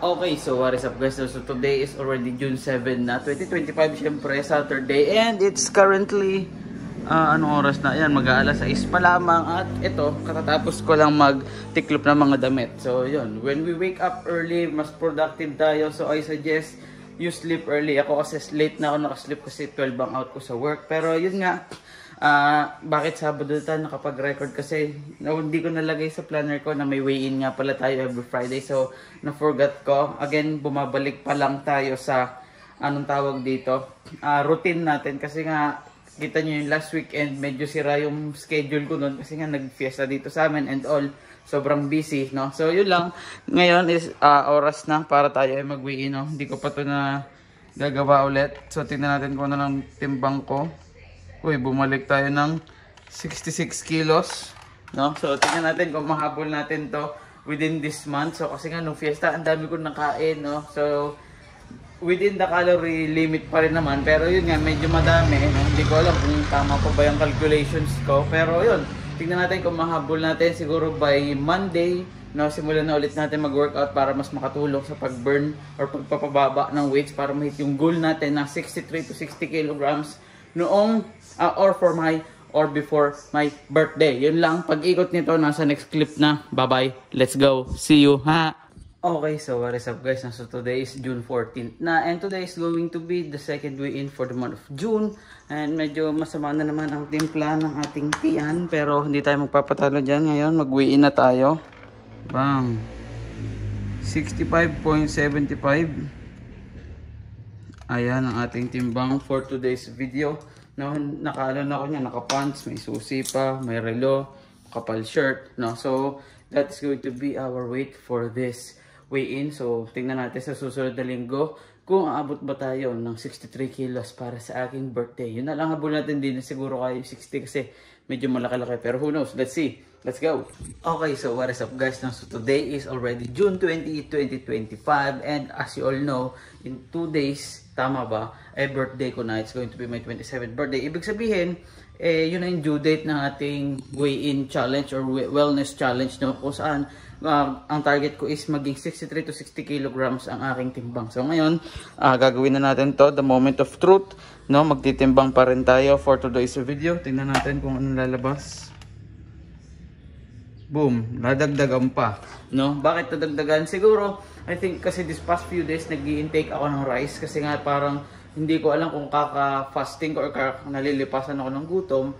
Okay, so what is up guys? So today is already June 7 na, 2025 syempre, Saturday. And it's currently, anong oras na? Yan, mag-aalas 6 pa lamang. At ito, katatapos ko lang mag-tiklop ng mga damit. So yun, when we wake up early, mas productive tayo. So I suggest you sleep early. Ako kasi late na ako nakasleep kasi 12 ang out ko sa work. Pero yun nga, bakit Sabado tayo nakapag-record kasi hindi ko nalagay sa planner ko na may weigh-in nga pala tayo every Friday, so na-forgot ko. Again, bumabalik pa lang tayo sa anong tawag dito, routine natin kasi nga kita nyo yung last weekend medyo sira yung schedule ko nun kasi nga nag-fiesta dito sa amin and all, sobrang busy, no? So yun lang, ngayon is oras na para tayo ay mag-weigh-in, no? Hindi ko pa to na gagawa ulit, so tingnan natin kung ano lang timbang ko. Uy, bumalik tayo ng 66 kilos, no? So, tingnan natin kung mahabol natin to within this month. So, kasi nga nung fiesta, ang dami ko nakain, no? So, within the calorie limit pa rin naman. Pero yun nga, medyo madami, no? Hindi ko alam kung tama pa ba yung calculations ko. Pero yun, tingnan natin kung mahabol natin siguro by Monday, no? Simulan na ulit natin mag-workout para mas makatulong sa pag-burn or pagpapababa ng weights para ma-hit yung goal natin na 63 to 60 kilograms noong or before my birthday. Yun lang, pag-ikot nito nasa next clip na. Bye-bye. Let's go. See you, ha? Okay, so what is up guys? So today is June 14th na, and today is going to be the second weigh-in for the month of June. And medyo masama na naman ang timpla ng ating tiyan, pero hindi tayo magpapatalo dyan ngayon. Mag-weigh-in na tayo. Bang! 65.75. Ayan ang ating timbang for today's video. No, naka-ano na ako niya, naka-pants, may susi pa, may relo, kapal shirt, no. So that's going to be our weight for this weigh-in. So tingnan natin sa susunod na linggo kung aabot ba tayo ng 63 kilos para sa aking birthday. Yun na lang, habol natin din siguro kayo 60 kasi medyo malaki-laki, pero who knows, let's see. Let's go. Okay, so what is up guys? So today is already June 20, 2025, and as you all know, in 2 days, tama ba, ay birthday ko na. It's going to be my 27th birthday. Ibig sabihin, yun na yung due date ng ating weigh-in challenge or wellness challenge, no? Kung saan ang target ko is maging 63 to 60 kilograms ang aking timbang. So ngayon, gagawin na natin to, the moment of truth, no? Magtitimbang pa rin tayo for today's video. Tingnan natin kung anong lalabas. Boom, nadagdagan pa, no? Bakit nadagdagan? Siguro, I think kasi this past few days nag-i-intake ako ng rice kasi nga parang hindi ko alam kung kaka-fasting or nalilipasan ako ng gutom,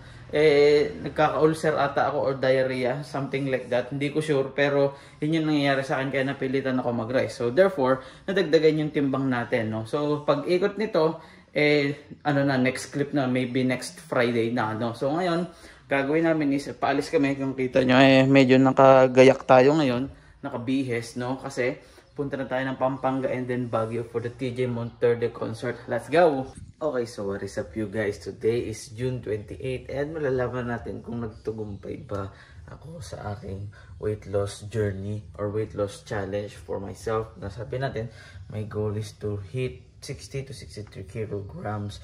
nagkaka-ulcer ata ako or diarrhea, something like that. Hindi ko sure, pero yun yung nangyayari sa akin kaya napilitan ako mag-rice. So therefore, nadagdagan yung timbang natin, no? So pag ikot nito, next clip na, maybe next Friday na, no? So ngayon, gagawin namin is paalis kami. Kung kita nyo, medyo nakagayak tayo ngayon, nakabihes, no? Kasi punta na tayo ng Pampanga and then Baguio for the TJ Monterde concert. Let's go! Okay, so what is up you guys? Today is June 28 and malalaman natin kung nagtugumpay ba ako sa aking weight loss journey or weight loss challenge for myself. Nasabi natin, my goal is to hit 60 to 63 kilograms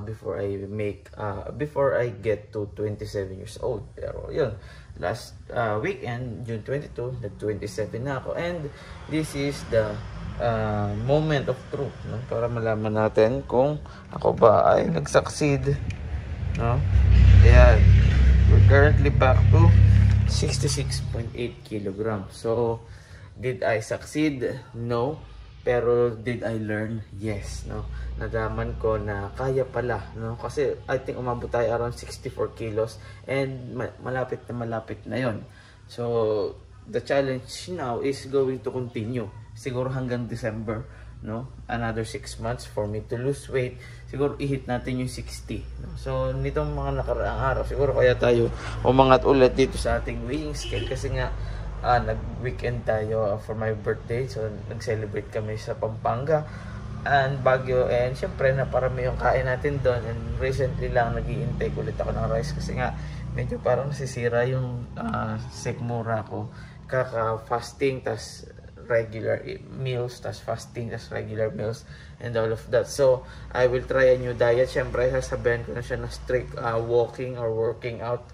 before I get to 27 years old. Pero yun, last weekend, June 22, nag-27 na ako, and this is the moment of truth, no? Para malaman natin kung ako ba ay nag-succeed, no? Ayan, we're currently back to 66.8 kilograms. So did I succeed? No. Pero did I learn? Yes, no. Nadaman ko na kaya pala, no. Kasi I think umabot tayo around 64 kilos and malapit na yon. So the challenge now is going to continue. Siguro hanggang December, no. Another 6 months for me to lose weight. Siguro i-hit natin yung 60, no? So nitong mga nakaraang araw, siguro kaya tayo umangat ulit dito sa ating weighing scale kasi nga nag-weekend tayo for my birthday. So nag-celebrate kami sa Pampanga and Baguio, and syempre naparami yung kain natin doon, and recently lang nag-i-intake ulit ako ng rice kasi nga medyo parang nasisira yung sikmura ko. Kaka-fasting, tas regular meals, tas fasting, tas regular meals, and all of that. So I will try a new diet. Syempre sasabihan ko na siya na strict walking or working out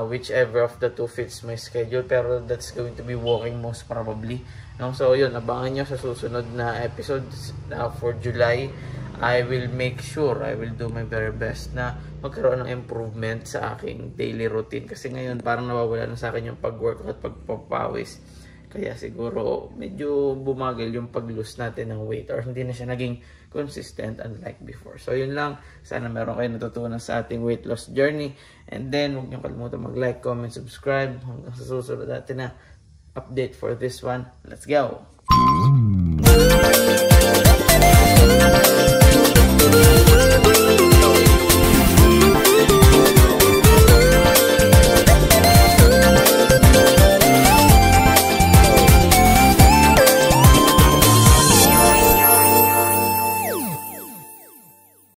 whichever of the two fits my schedule, pero that's going to be walking most probably, no? So yun, abangan nyo sa susunod na episodes for July. I will make sure, I will do my very best na magkaroon ng improvement sa aking daily routine, kasi ngayon parang nawawala na sa akin yung pag-workout at pagpapawis. Kaya siguro medyo bumagal yung pag-lose natin ng weight, or hindi na siya naging consistent unlike before. So yun lang, sana meron kayo natutunan sa ating weight loss journey. And then huwag niyo kalimutan mag-like, comment, subscribe. Hanggang sa susunod natin na update for this one. Let's go!